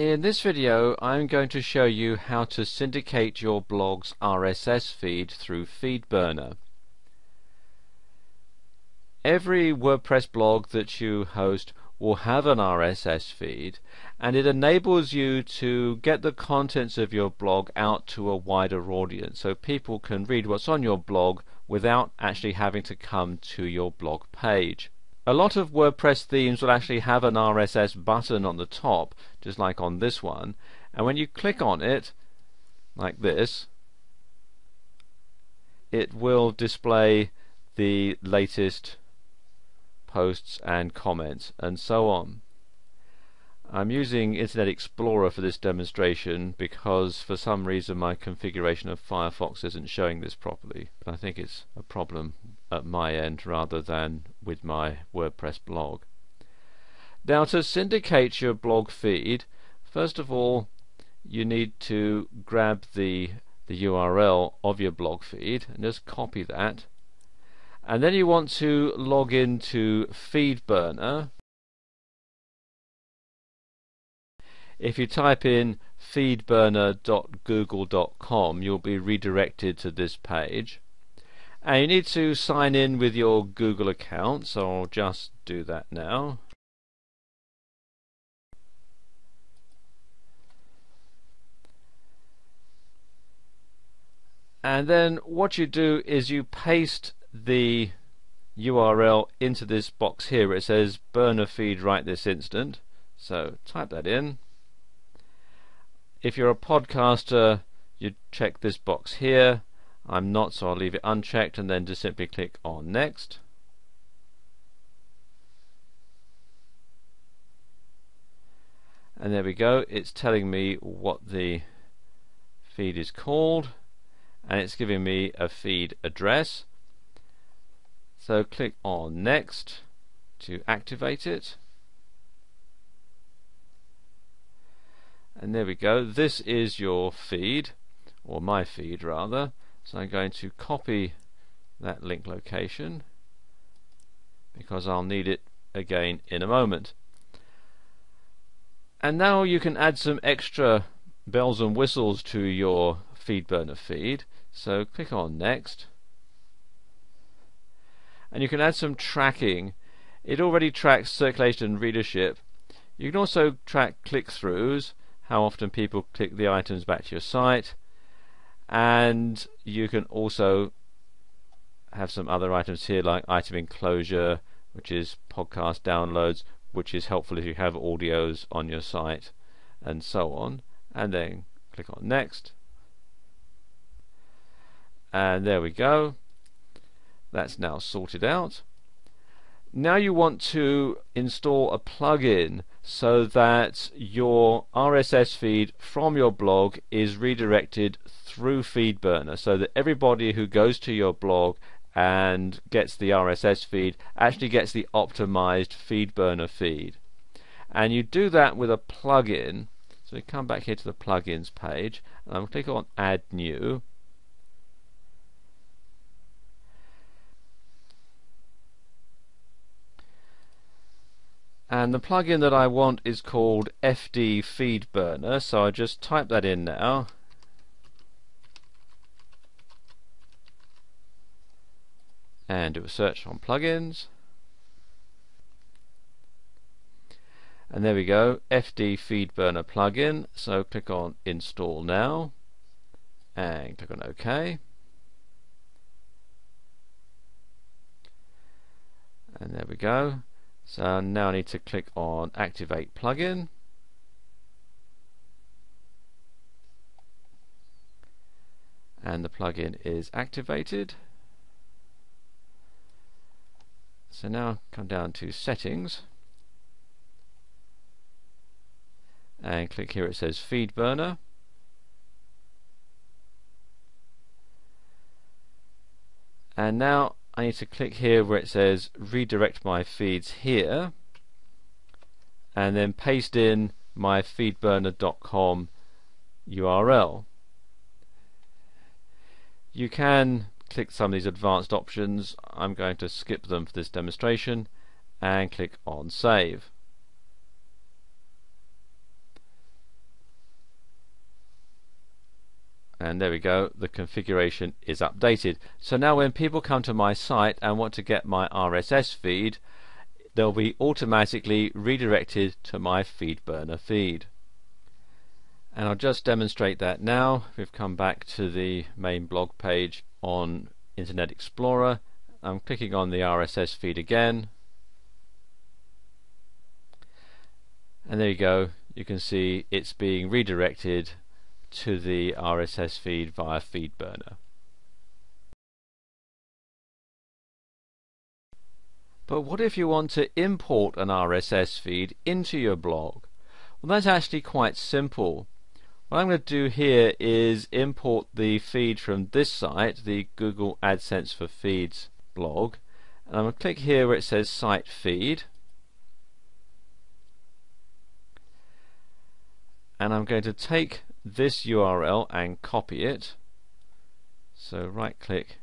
In this video I'm going to show you how to syndicate your blog's RSS feed through Feedburner. Every WordPress blog that you host will have an RSS feed, and it enables you to get the contents of your blog out to a wider audience so people can read what's on your blog without actually having to come to your blog page. A lot of WordPress themes will actually have an RSS button on the top, just like on this one, and when you click on it, like this, it will display the latest posts and comments and so on. I'm using Internet Explorer for this demonstration because for some reason my configuration of Firefox isn't showing this properly, but I think it's a problem at my end rather than with my WordPress blog. Now, to syndicate your blog feed, first of all you need to grab the URL of your blog feed and just copy that, and then you want to log into Feedburner. If you type in feedburner.google.com, you'll be redirected to this page, and you need to sign in with your Google account, so I'll just do that now. And then what you do is you paste the URL into this box here where it says burner feed right this instant, so type that in. If you're a podcaster, you check this box here. I'm not, so I'll leave it unchecked, and then just simply click on next. And there we go, it's telling me what the feed is called, and it's giving me a feed address. So click on next to activate it. And there we go, this is your feed, or my feed rather. So I'm going to copy that link location because I'll need it again in a moment. And now you can add some extra bells and whistles to your Feedburner feed. So click on next, and you can add some tracking. It already tracks circulation and readership. You can also track click-throughs, how often people click the items back to your site, and you can also have some other items here like item enclosure, which is podcast downloads, which is helpful if you have audios on your site, and so on. And then click on next, and there we go, that's now sorted out. Now you want to install a plugin so that your RSS feed from your blog is redirected through Feedburner, so that everybody who goes to your blog and gets the RSS feed actually gets the optimized Feedburner feed. And you do that with a plugin. So we come back here to the plugins page, and I'm going to click on add new. And the plugin that I want is called FD Feedburner, so I just type that in now. And do a search on plugins. And there we go, FD Feedburner plugin. So click on install now, and click on OK. And there we go. So now I need to click on activate plugin, and the plugin is activated. So now come down to settings and click here, it says Feedburner, and now I need to click here where it says redirect my feeds here, and then paste in my feedburner.com URL. You can click some of these advanced options. I'm going to skip them for this demonstration and click on save. And there we go, the configuration is updated. So now when people come to my site and want to get my RSS feed, they'll be automatically redirected to my Feedburner feed. And I'll just demonstrate that now. We've come back to the main blog page on Internet Explorer. I'm clicking on the RSS feed again. And there you go, you can see it's being redirected to the RSS feed via Feedburner. But what if you want to import an RSS feed into your blog? Well, that's actually quite simple. What I'm going to do here is import the feed from this site, the Google AdSense for Feeds blog, and I'm going to click here where it says Site Feed, and I'm going to take this URL and copy it. So right click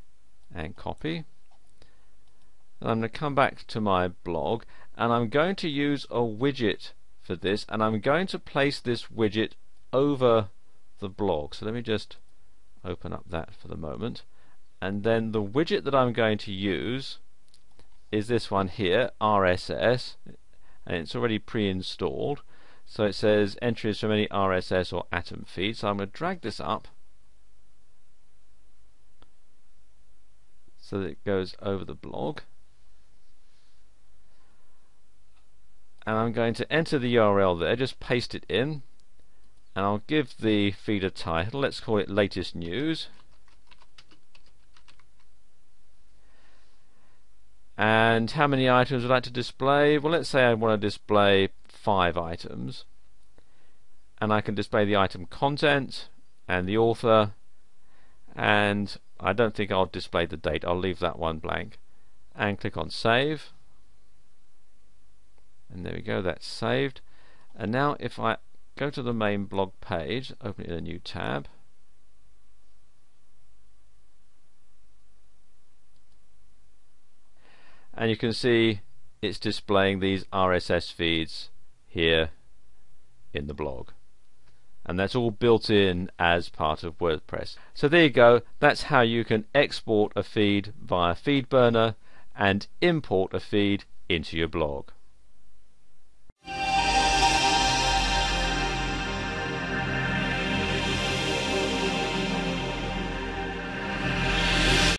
and copy. And I'm going to come back to my blog, and I'm going to use a widget for this, and I'm going to place this widget over the blog. So let me just open up that for the moment, and then the widget that I'm going to use is this one here, RSS, and it's already pre-installed. So it says entries from any RSS or Atom feed. So I'm going to drag this up so that it goes over the blog, and I'm going to enter the URL there, just paste it in, and I'll give the feed a title. Let's call it Latest News. And how many items would I like to display? Well, let's say I want to display 5 items, and I can display the item content and the author, and I don't think I'll display the date. I'll leave that one blank and click on Save, and there we go, that's saved. And now if I go to the main blog page, open it in a new tab, and you can see it's displaying these RSS feeds here in the blog, and that's all built in as part of WordPress. So there you go, that's how you can export a feed via Feedburner and import a feed into your blog.